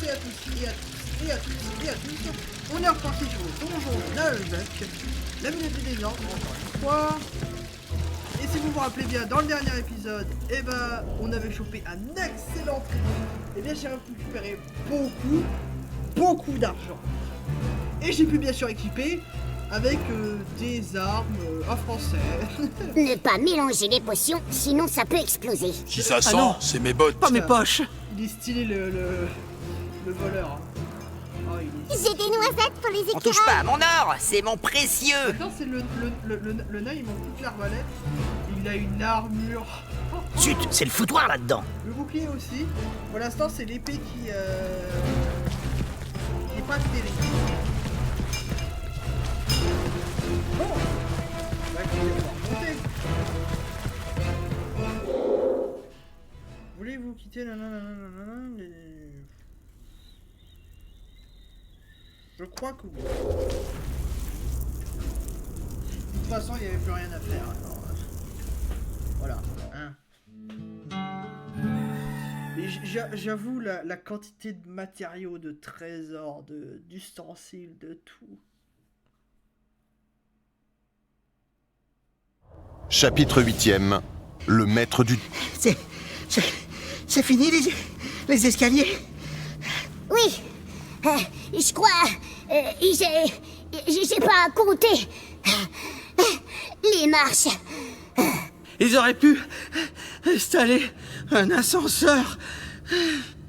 à tous et à tous. On est reparti sur le donjon de Nalbeck, la minute des désordres, encore une fois. Et si vous vous rappelez bien, dans le dernier épisode, eh ben, on avait chopé un excellent tribut. Et bien, j'ai récupéré beaucoup d'argent. Et j'ai pu bien sûr équiper avec des armes en français. Ne pas mélanger les potions, sinon ça peut exploser. Si ça sent, c'est mes bottes. Pas mes poches. Il est stylé le voleur. Oh, il est... J'ai des noisettes pour les écureuils. On touche pas à mon or, c'est mon précieux. Attends, c'est le nain, il manque toute l'arbalète. Il a une armure. Oh, Zut, c'est le foutoir là-dedans. le bouclier aussi. Pour l'instant, c'est l'épée qui est pas terrible. Bon, bah, écoutez, on va remonter. Voulez-vous quitter Je crois que oui. De toute façon, il n'y avait plus rien à faire. Alors, voilà. Hein. Et j'avoue la quantité de matériaux, de trésors, d'ustensiles, de tout. Chapitre 8e. Le maître du... C'est fini les escaliers. Oui, je crois... j'ai pas compté. Les marches. Ils auraient pu installer un ascenseur.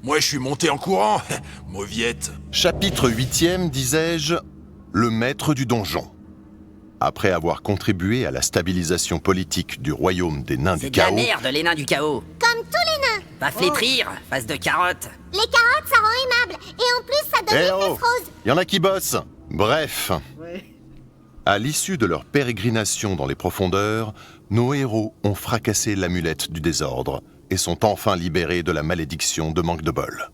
Moi, je suis monté en courant. Mauviette. Chapitre 8e, disais-je, le maître du donjon. Après avoir contribué à la stabilisation politique du royaume des nains C'est du de la chaos... merde, les nains du chaos. Comme tous les nains. Va flétrir, face de carotte. Les carottes, ça rend aimable. Et en plus, ça donne Eh une oh, fesse rose. y en a qui bossent. Bref, Ouais. à l'issue de leur pérégrination dans les profondeurs, nos héros ont fracassé l'amulette du désordre et sont enfin libérés de la malédiction de manque de bol.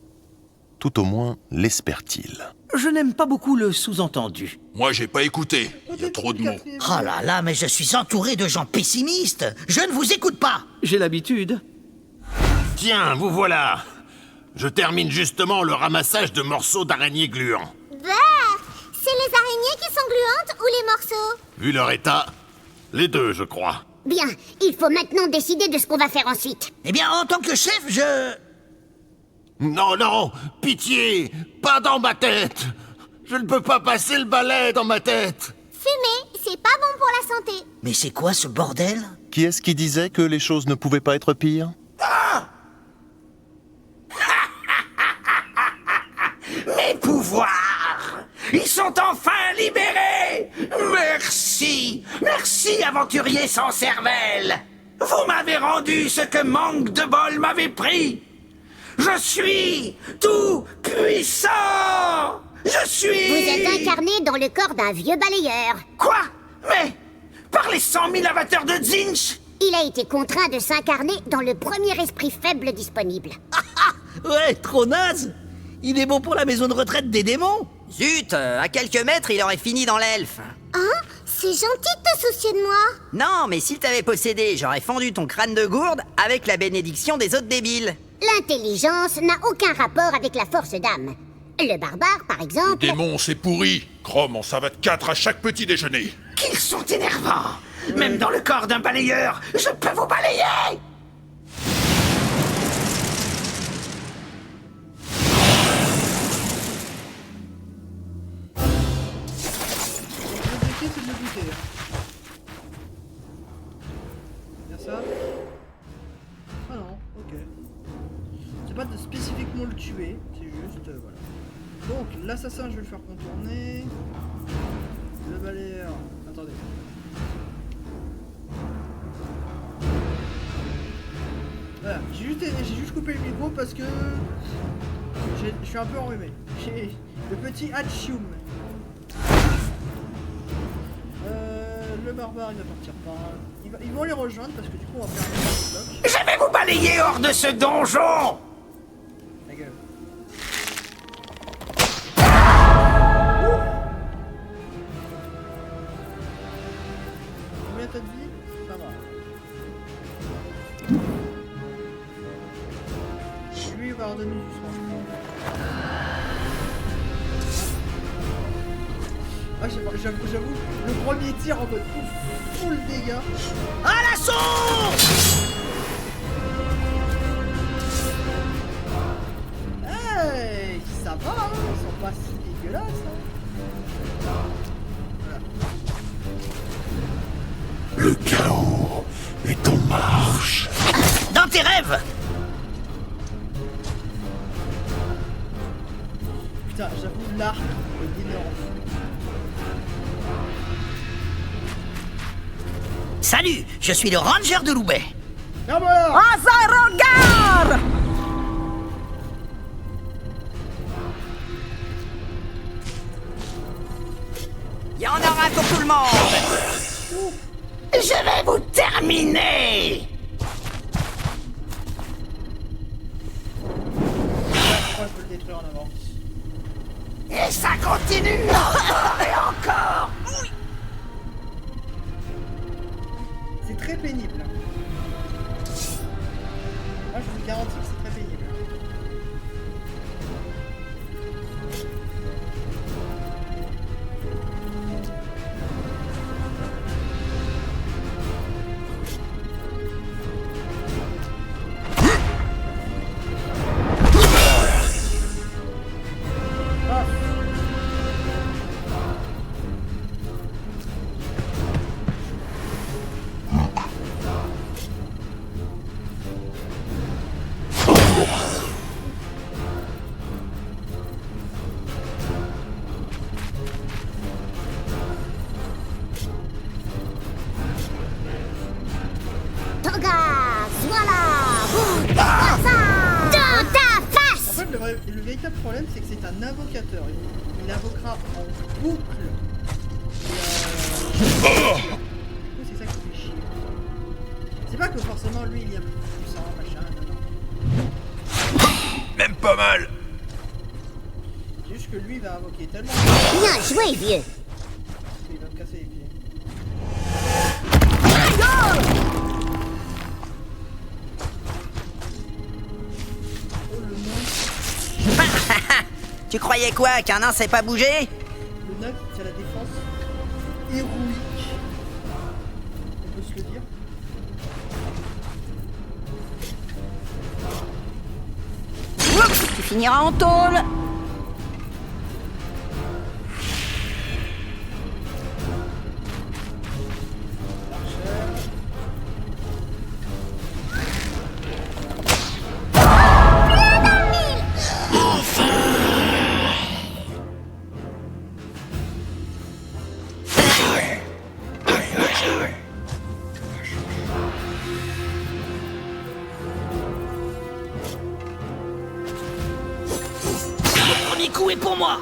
Tout au moins l'espèrent-ils. Je n'aime pas beaucoup le sous-entendu. Moi, j'ai pas écouté. Il y a trop de mots. Oh là là, mais je suis entouré de gens pessimistes. Je ne vous écoute pas. J'ai l'habitude. Tiens, vous voilà. Je termine justement le ramassage de morceaux d'araignées gluants. Bah, c'est les araignées qui sont gluantes ou les morceaux? Vu leur état, les deux, je crois. Bien, il faut maintenant décider de ce qu'on va faire ensuite. Eh bien, en tant que chef, je... Non, pitié, pas dans ma tête. Je ne peux pas passer le balai dans ma tête. Fumer, c'est pas bon pour la santé. Mais c'est quoi ce bordel? Qui est-ce qui disait que les choses ne pouvaient pas être pires ? Mes pouvoirs! Ils sont enfin libérés! Merci! Merci, aventurier sans cervelle! Vous m'avez rendu ce que manque de bol m'avait pris! Je suis tout puissant! Je suis... Vous êtes incarné dans le corps d'un vieux balayeur. Quoi? Mais... par les 100 000 avateurs de Zinch? Il a été contraint de s'incarner dans le premier esprit faible disponible. Ouais, trop naze. Il est bon pour la maison de retraite des démons. Zut, à quelques mètres, il aurait fini dans l'elfe. Hein? C'est gentil de te soucier de moi. Non, mais s'il t'avait possédé, j'aurais fendu ton crâne de gourde avec la bénédiction des autres débiles. L'intelligence n'a aucun rapport avec la force d'âme. Le barbare, par exemple... Démon, c'est pourri. Chrome en savate 4 à chaque petit déjeuner. Qu'ils sont énervants! Même dans le corps d'un balayeur, je peux vous balayer! L'objectif, c'est de le buter. Bien ça. Ah non, ok. C'est pas de spécifiquement le tuer, c'est juste... voilà. Donc, l'assassin, je vais le faire contourner. Le balayeur... Attendez. Voilà, j'ai juste coupé le micro parce que... je suis un peu enrhumé. J'ai le petit Hachium. Le barbare, il va partir par... Ils vont les rejoindre parce que du coup, on va faire un bloc. Je vais vous balayer hors de ce donjon! La gueule. Combien t'as de vie? Ça va. Lui, il va redonner du sang. Ah, j'avoue, le premier tir en mode full dégâts. À l'assaut! Hey, ça va, hein, ils sont pas si dégueulasses. Hein. Voilà. Le chaos est en marche. Dans tes rêves! Putain, j'avoue, l'arc est énorme. Salut, je suis le ranger de Loubet. Ah voilà. Oh, ça regarde! Il y en aura pour tout le monde! Je vais vous terminer. Je crois que je peux le détruire en avance. Et ça continue encore et encore. C'est très pénible. Moi, je vous garantis que c'est très pénible. Togas, voilà, boum, ça, dans ta En face. fait, le véritable problème, c'est que c'est un invocateur. Il invoquera en boucle. Du coup, c'est ça qui fait chier. C'est pas que forcément lui il est plus puissant, machin, non. Même pas mal. C'est juste que lui il va invoquer tellement Bien joué, vieux. qu'il va me casser les pieds. Oh le nain. Tu croyais quoi, qu'un nain sait pas bouger? Le nain qui a la défense héroïque. On peut se le dire. Oups, tu finiras en tôle! Le premier coup est pour moi.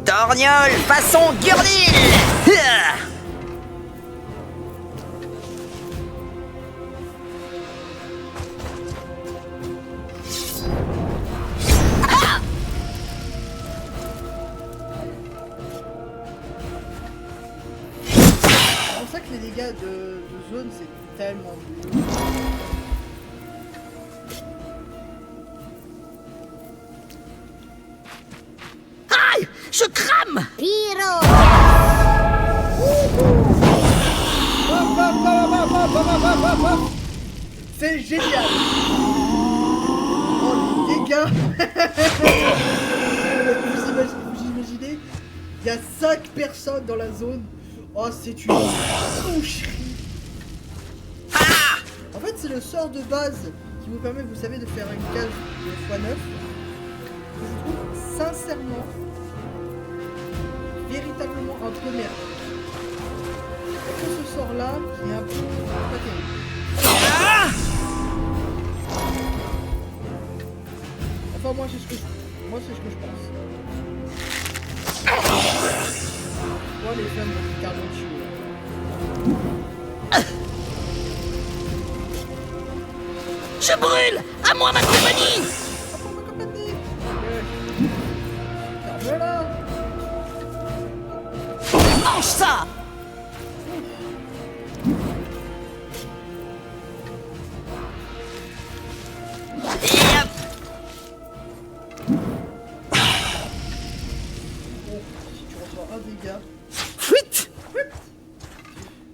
Torgnole, façon Gurdil! C'est pour ça que les dégâts de zone c'est tellement dur. Aïe, je crame. Pyro. C'est génial. Oh les dégâts. Vous imaginez, il y a 5 personnes dans la zone. Oh c'est une coucherie. En fait c'est le sort de base qui vous permet, vous savez, de faire une case de x9. Je trouve sincèrement véritablement un peu merdique. Il y a que ce sort là qui est un peu pas terrible. Enfin moi c'est ce que je pense. Moi les femmes de Carluccio. Je brûle. À moi ma compagnie. Voilà. Mange ça. Bon, si tu reçois un dégât. Fuite.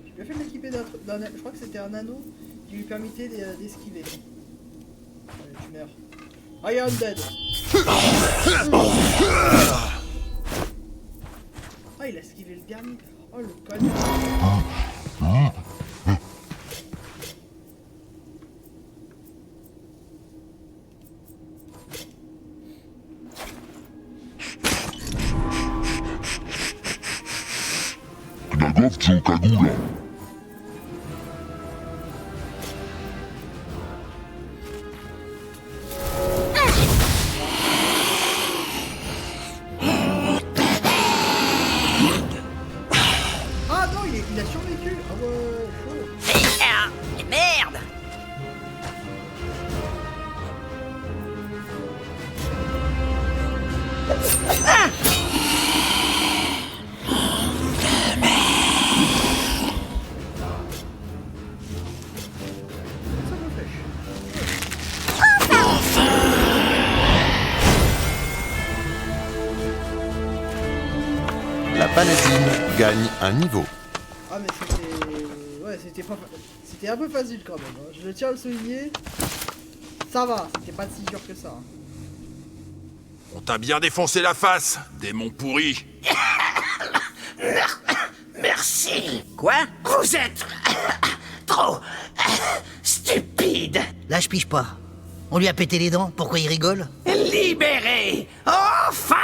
J'ai bien fait de l'équiper d'un. Je crois que c'était un anneau qui lui permettait d'esquiver. Allez, tu meurs. I am dead. Ah, il a esquivé le dernier. Oh, le connard. Gnagowczu Kagula. Ah non, il a survécu. Ah ouais, chaud. Ah, merde. Ça me fait chier. La paladine gagne un niveau. Ah mais c'était... Ouais, c'était pas... C'était un peu facile quand même, hein. Je le tiens à le souligner. Ça va, c'était pas si dur que ça. Hein. On t'a bien défoncé la face, démon pourri. Merci. Quoi? Vous êtes trop stupide. Là, je pige pas. On lui a pété les dents, pourquoi il rigole? Libéré. Enfin.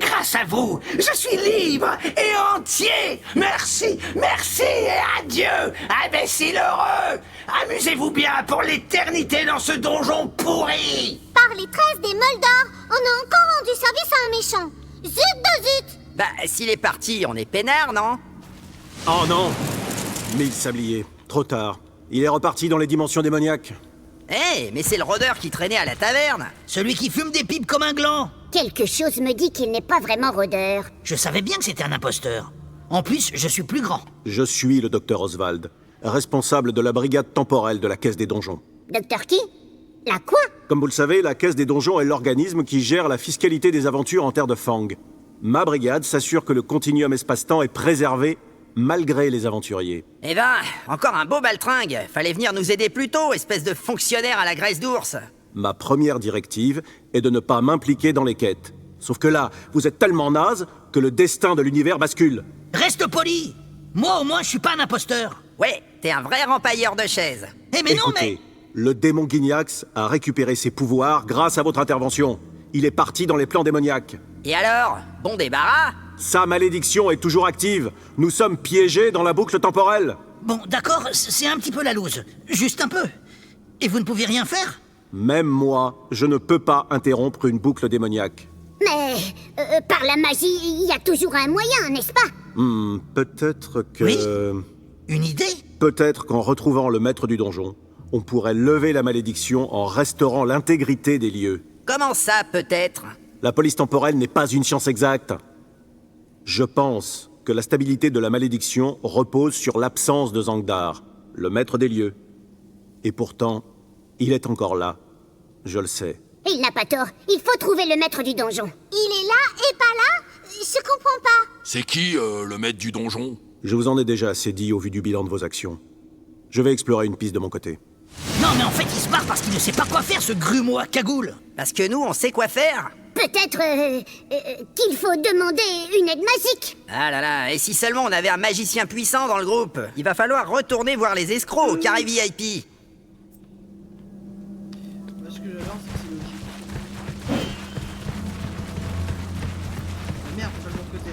Grâce à vous, je suis libre et entier. Merci, merci et adieu, imbécile heureux. Amusez-vous bien pour l'éternité dans ce donjon pourri. Par les tresses des Moldors, on a encore rendu service à un méchant. Zut de zut! Bah, s'il est parti, on est peinard, non? Oh non 1000 sabliers. Trop tard. Il est reparti dans les dimensions démoniaques. Eh, mais c'est le rôdeur qui traînait à la taverne. Celui qui fume des pipes comme un gland. Quelque chose me dit qu'il n'est pas vraiment rôdeur. Je savais bien que c'était un imposteur. En plus, je suis plus grand. Je suis le docteur Oswald, responsable de la brigade temporelle de la Caisse des Donjons. Docteur qui? La quoi? Comme vous le savez, la Caisse des Donjons est l'organisme qui gère la fiscalité des aventures en terre de Fang. Ma brigade s'assure que le continuum espace-temps est préservé malgré les aventuriers. Eh ben, encore un beau baltringue. Fallait venir nous aider plus tôt, espèce de fonctionnaire à la graisse d'ours. Ma première directive est de ne pas m'impliquer dans les quêtes. Sauf que là, vous êtes tellement naze que le destin de l'univers bascule. Reste poli. Moi, au moins, je suis pas un imposteur. Ouais, t'es un vrai rempailleur de chaises. Eh mais non, Écoutez, le démon Guignax a récupéré ses pouvoirs grâce à votre intervention. Il est parti dans les plans démoniaques. Et alors, bon débarras? Sa malédiction est toujours active. Nous sommes piégés dans la boucle temporelle. Bon, d'accord, c'est un petit peu la loose. Juste un peu. Et vous ne pouvez rien faire? Même moi, je ne peux pas interrompre une boucle démoniaque. Mais par la magie, il y a toujours un moyen, n'est-ce pas? Peut-être que... Oui. Une idée? Peut-être qu'en retrouvant le maître du donjon, on pourrait lever la malédiction en restaurant l'intégrité des lieux. Comment ça, peut-être? La police temporelle n'est pas une science exacte. Je pense que la stabilité de la malédiction repose sur l'absence de Zangdar, le maître des lieux. Et pourtant, il est encore là. Je le sais. Il n'a pas tort. Il faut trouver le maître du donjon. Il est là et pas là? Je comprends pas. C'est qui, le maître du donjon? Je vous en ai déjà assez dit au vu du bilan de vos actions. Je vais explorer une piste de mon côté. Non, mais en fait, il se barre parce qu'il ne sait pas quoi faire, ce grumeau à cagoule. Parce que nous, on sait quoi faire. Peut-être qu'il faut demander une aide magique. Ah là là, et si seulement on avait un magicien puissant dans le groupe? Il va falloir retourner voir les escrocs au carré VIP. Parce que là, c'est logique. Ah, merde, c'est pas le bon côté.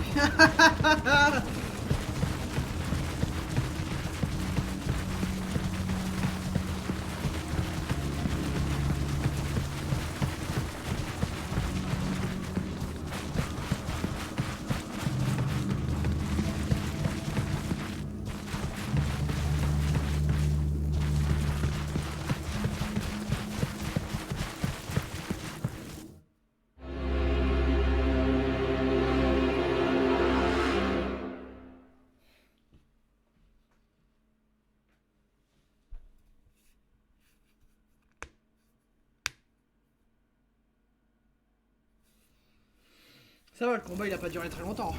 Ça va, le combat il a pas duré très longtemps.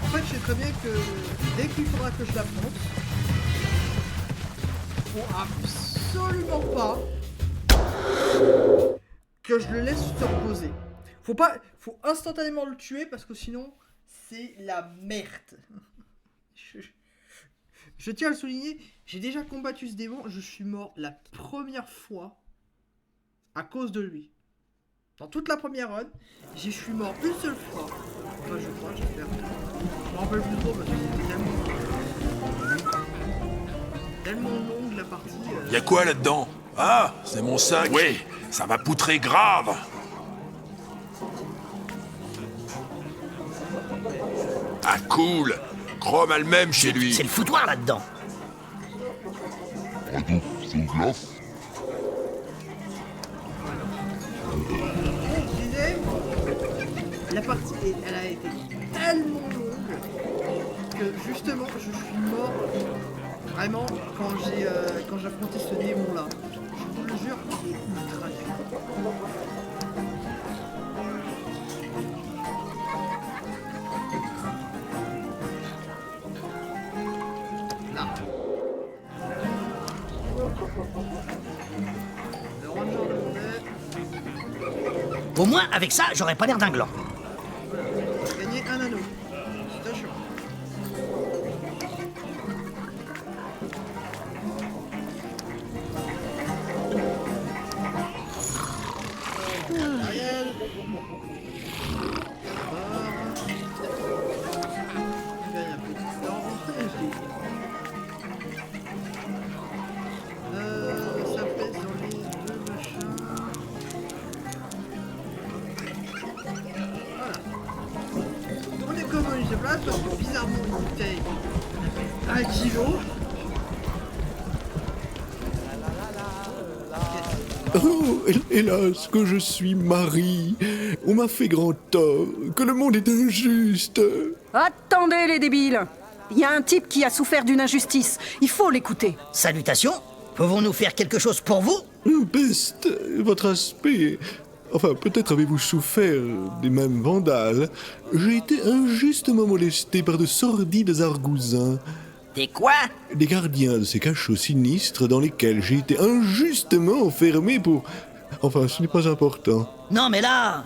En fait, je sais très bien que dès qu'il faudra que je l'affronte, faut absolument pas que je le laisse se reposer. Faut instantanément le tuer parce que sinon, c'est la merde. Je tiens à le souligner, j'ai déjà combattu ce démon, je suis mort la première fois à cause de lui. Dans toute la première run, je suis mort une seule fois. Enfin, je crois, j'espère. Je me rappelle plus trop parce que c'était tellement longue la partie. Y'a quoi là-dedans? Ah, c'est mon sac. Oui, ça va poutrer grave. Ah cool. Chrome a le même chez lui. C'est le foutoir là-dedans. Je disais, la partie, elle a été tellement longue que justement, je suis mort vraiment quand j'ai affronté ce démon-là. Je vous le jure, il est ultra dur. Là. Le ranger de Au moins, avec ça, j'aurais pas l'air d'un gland. gagner un anneau. Attention. Ariel. Il gagne un peu de temps. Ça pèse dans les deux machins. Voilà. On est comme on se place parce que bizarrement une bouteille 1 kilo. Oh, hélas, que je suis Marie. On m'a fait grand tort, que le monde est injuste. Attendez les débiles. Il y a un type qui a souffert d'une injustice. Il faut l'écouter. Salutations. Pouvons-nous faire quelque chose pour vous? Peste, votre aspect. Enfin, peut-être avez-vous souffert des mêmes vandales. J'ai été injustement molesté par de sordides argousins. Des quoi? Des gardiens de ces cachots sinistres dans lesquels j'ai été injustement enfermé pour... Enfin, ce n'est pas important. Non, mais là,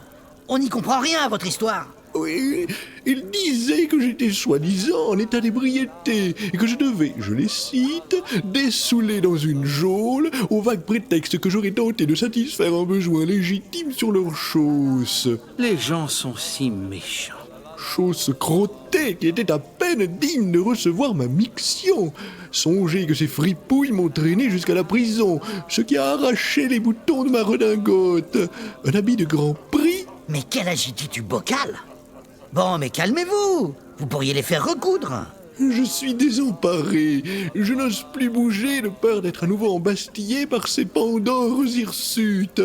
on n'y comprend rien à votre histoire. Oui, ils disaient que j'étais soi-disant en état d'ébriété et que je devais, je les cite, dessouler dans une geôle au vague prétexte que j'aurais tenté de satisfaire un besoin légitime sur leurs chausses. Les gens sont si méchants. Chausses crottées qui étaient à peine dignes de recevoir ma miction. Songez que ces fripouilles m'ont traîné jusqu'à la prison, ce qui a arraché les boutons de ma redingote. Un habit de grand prix. Mais quelle agitude bocal! Bon, mais calmez-vous. Vous pourriez les faire recoudre. Je suis désemparé. Je n'ose plus bouger de peur d'être à nouveau embastillé par ces pandores hirsutes.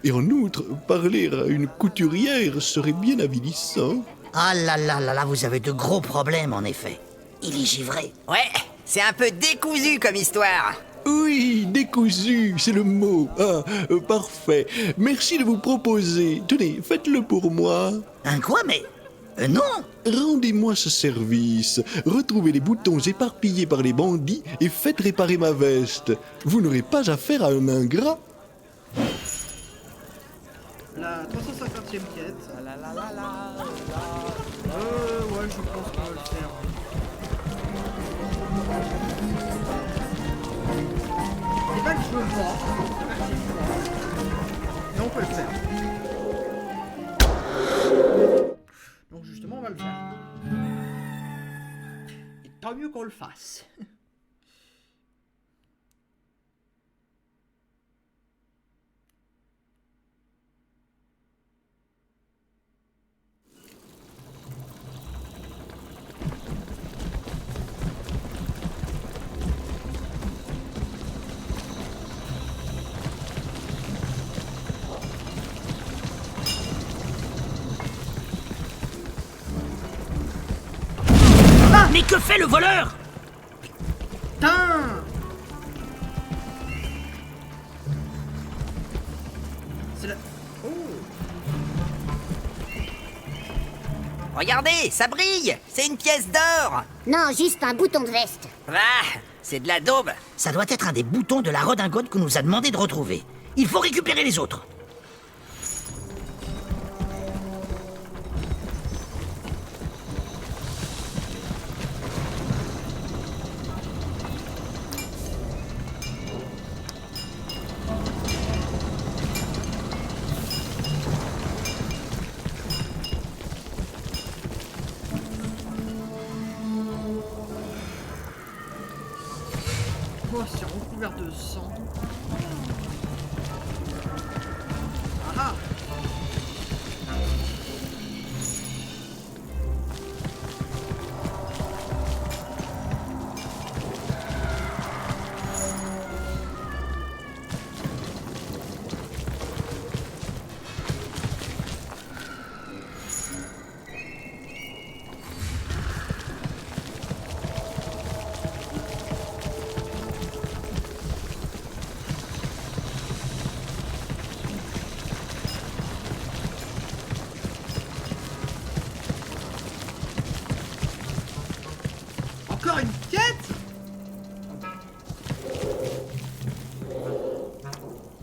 Et en outre, parler à une couturière serait bien avilissant. Ah là là là là, vous avez de gros problèmes en effet. Il est givré. Ouais, c'est un peu décousu comme histoire. Oui, décousu, c'est le mot. Ah, parfait. Merci de vous proposer. Tenez, faites-le pour moi. Un quoi, mais... non. Rendez-moi ce service. Retrouvez les boutons éparpillés par les bandits et faites réparer ma veste. Vous n'aurez pas affaire à un ingrat. La 350e quête. Ouais, je pense qu'on va le faire. C'est pas que je veux pas. Mais on peut le faire. Donc justement, on va le faire. Et tant mieux qu'on le fasse. Mais que fait le voleur? Putain! C'est la... Oh. Regardez, ça brille. C'est une pièce d'or. Non, juste un bouton de veste. Ah, c'est de la daube. Ça doit être un des boutons de la redingote qu'on nous a demandé de retrouver. Il faut récupérer les autres. Oh, c'est recouvert de sang. Ah ah. Encore une quête?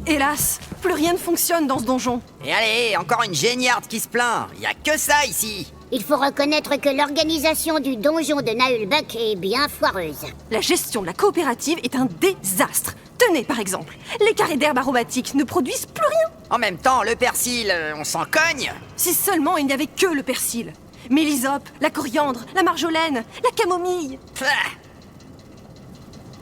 Hélas, plus rien ne fonctionne dans ce donjon. Et allez, encore une géniarde qui se plaint. Y a que ça ici. Il faut reconnaître que l'organisation du donjon de Nahulbuck est bien foireuse. La gestion de la coopérative est un désastre. Tenez, par exemple, les carrés d'herbe aromatiques ne produisent plus rien. En même temps, le persil, on s'en cogne. Si seulement il n'y avait que le persil. Mais l'hysope, la coriandre, la marjolaine, la camomille. Pah.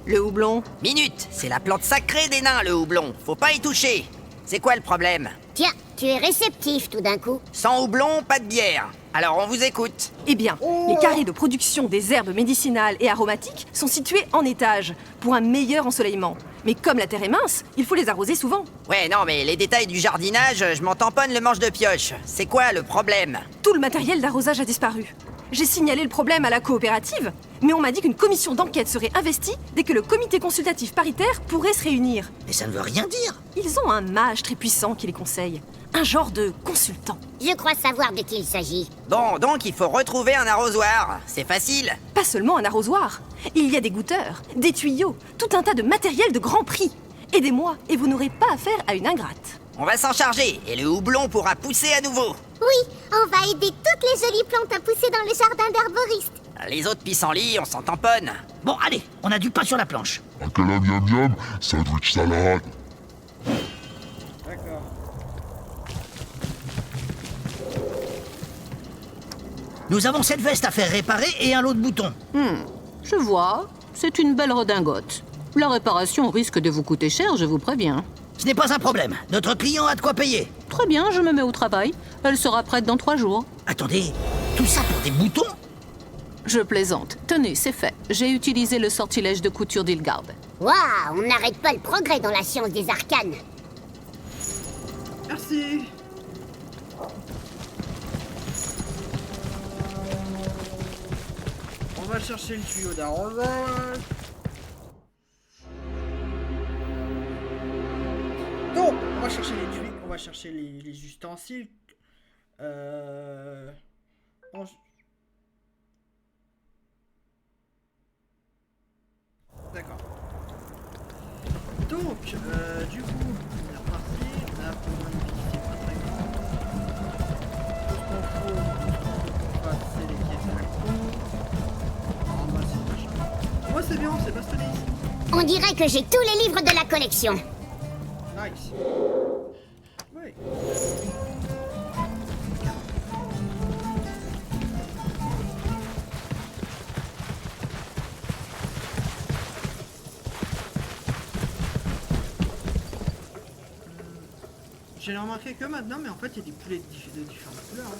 Le houblon. Minute, c'est la plante sacrée des nains, le houblon. Faut pas y toucher. C'est quoi le problème? Tiens, tu es réceptif tout d'un coup. Sans houblon, pas de bière. Alors on vous écoute. Eh bien, les carrés de production des herbes médicinales et aromatiques sont situés en étage, pour un meilleur ensoleillement. Mais comme la terre est mince, il faut les arroser souvent. Ouais, non, mais les détails du jardinage, je m'en tamponne le manche de pioche. C'est quoi le problème? Tout le matériel d'arrosage a disparu. J'ai signalé le problème à la coopérative, mais on m'a dit qu'une commission d'enquête serait investie dès que le comité consultatif paritaire pourrait se réunir. Mais ça ne veut rien dire. Ils ont un mage très puissant qui les conseille. Un genre de consultant. Je crois savoir de qui il s'agit. Bon, donc il faut retrouver un arrosoir. C'est facile. Pas seulement un arrosoir. Il y a des goutteurs, des tuyaux, tout un tas de matériel de grand prix. Aidez-moi et vous n'aurez pas affaire à une ingrate. On va s'en charger et le houblon pourra pousser à nouveau. Oui, on va aider toutes les jolies plantes à pousser dans le jardin d'herboriste. Les autres pissenlits, on s'en tamponne. Bon, allez, on a du pain sur la planche. Un câlin miam miam, sandwich salade. D'accord. Nous avons cette veste à faire réparer et un lot de boutons. Je vois. C'est une belle redingote. La réparation risque de vous coûter cher, je vous préviens. Ce n'est pas un problème. Notre client a de quoi payer. Très bien, je me mets au travail. Elle sera prête dans 3 jours. Attendez, tout ça pour des boutons? Je plaisante. Tenez, c'est fait. J'ai utilisé le sortilège de couture d'Ilgard. Waouh, on n'arrête pas le progrès dans la science des arcanes. Merci. On va chercher le tuyau d'arrosage. Donc, on va chercher les tuyaux, on va chercher les ustensiles. D'accord. Donc, du coup, on est reparti. Là, pour moins de vie, c'est pas très grave. Tout ce qu'on faut, c'est les caisses à la con. En bas, c'est machin. Moi, c'est bien, c'est bastonné ici. On dirait que j'ai tous les livres de la collection. Nice. Oui. J'ai remarqué que maintenant, mais en fait, il y a des poulets de différentes couleurs.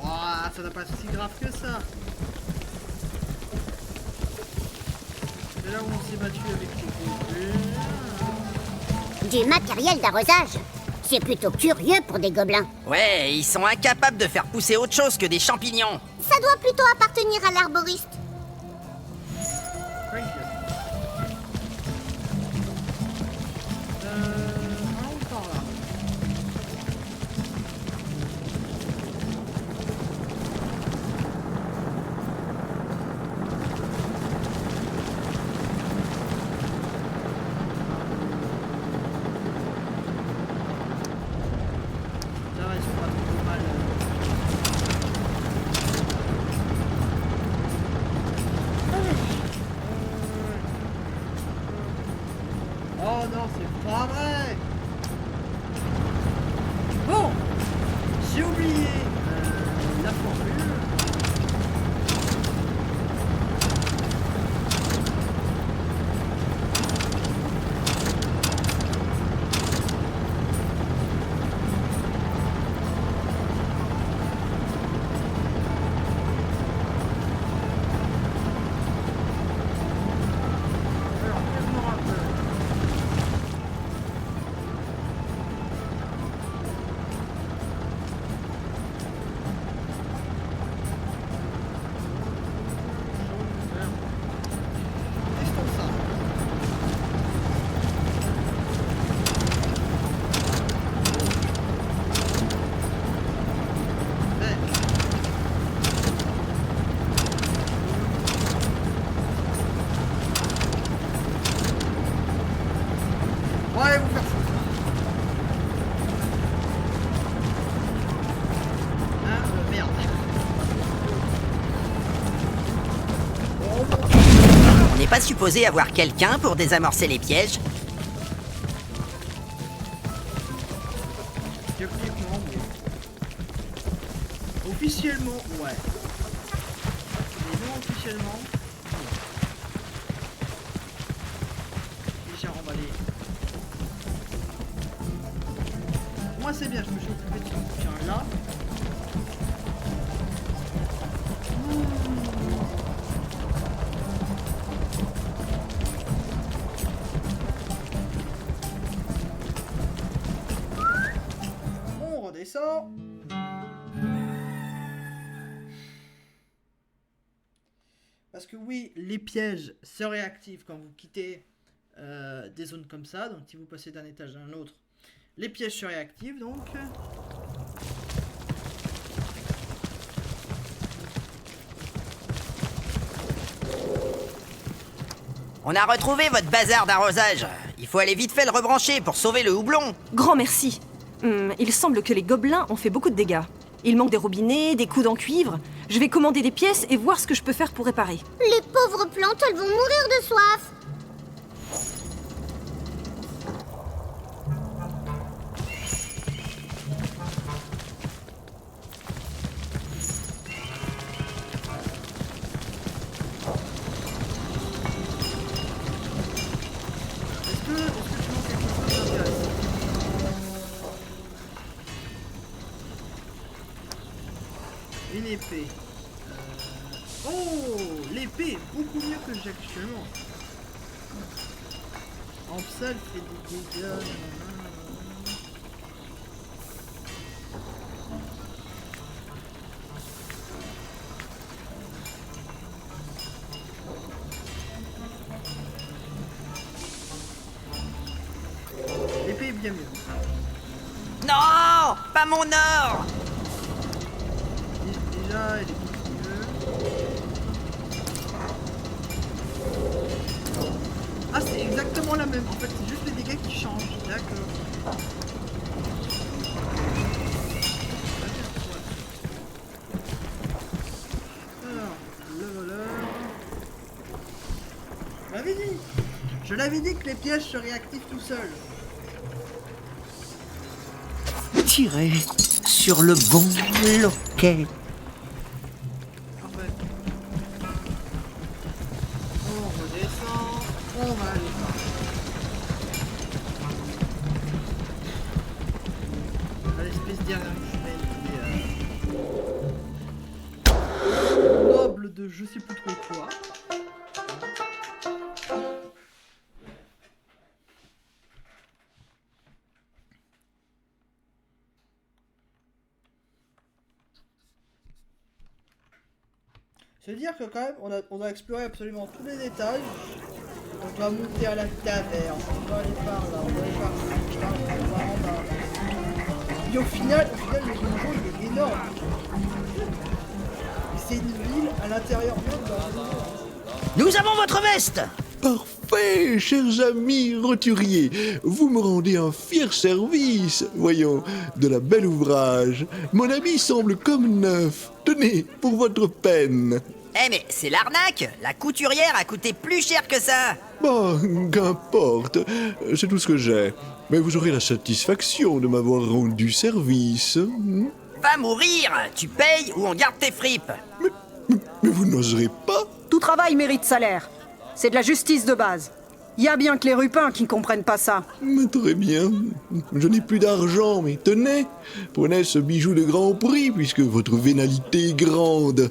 Ouah, ça n'a pas si grave que ça. C'est là où on s'est battu avec les gobelins. Du matériel d'arrosage. C'est plutôt curieux pour des gobelins. Ouais, ils sont incapables de faire pousser autre chose que des champignons. Ça doit plutôt appartenir à l'arboriste. non, c'est pas vrai. Bon, j'ai oublié la formule. Ouais, vous faire foutre. Hein, merde. On n'est pas supposé avoir quelqu'un pour désamorcer les pièges? Techniquement, oui. Officiellement, ouais. Mais non officiellement, non. Déjà emballé. Moi c'est bien, je me suis occupé de ce bouquin là. On redescend. Parce que oui, les pièges se réactivent quand vous quittez des zones comme ça. Donc si vous passez d'un étage à un autre, les pièges se réactivent donc. On a retrouvé votre bazar d'arrosage. Il faut aller vite fait le rebrancher pour sauver le houblon. Grand merci. Il semble que les gobelins ont fait beaucoup de dégâts. Il manque des robinets, des coudes en cuivre. Je vais commander des pièces et voir ce que je peux faire pour réparer. Les pauvres plantes, elles vont mourir de soif. Est-ce que tu manques quelque chose d'intéressant? Une épée. Oh, l'épée est beaucoup mieux que j'ai actuellement. En ça, elle fait des dégâts. L'épée est bien mieux. Non, pas mon or. Déjà, elle est beaucoup mieux. Ah, c'est exactement la même. En fait, c'est juste les dégâts qui changent. D'accord. Alors, le voleur. Je l'avais dit. Je l'avais dit que les pièges se réactivent tout seuls. Tirez sur le bon loquet. Parfait. On redescend. On va aller par là. L'espèce d'erreur humaine qui est noble de je sais plus trop quoi. C'est-à-dire que quand même, on a exploré absolument tous les étages. On va monter à la taverne, on va aller par là, on va aller par là, on va en bas. Et au final, le donjon il est énorme. Et c'est une ville à l'intérieur même d'un donjon. Nous avons votre veste. Parfait, chers amis roturiers. Vous me rendez un fier service. Voyons, de la belle ouvrage. Mon habit semble comme neuf. Tenez, pour votre peine. Eh mais c'est l'arnaque! La couturière a coûté plus cher que ça! Bah, qu'importe. C'est tout ce que j'ai. Mais vous aurez la satisfaction de m'avoir rendu service. Va mourir! Tu payes ou on garde tes fripes! Mais vous n'oserez pas? Tout travail mérite salaire. C'est de la justice de base. Y a bien que les rupins qui ne comprennent pas ça. Mais très bien. Je n'ai plus d'argent, mais tenez, prenez ce bijou de grand prix, puisque votre vénalité est grande.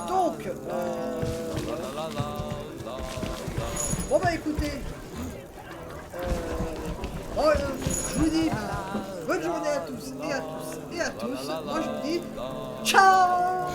Donc, bon bah écoutez, je vous dis bonne journée à tous et à tous et à tous. Moi je vous dis ciao.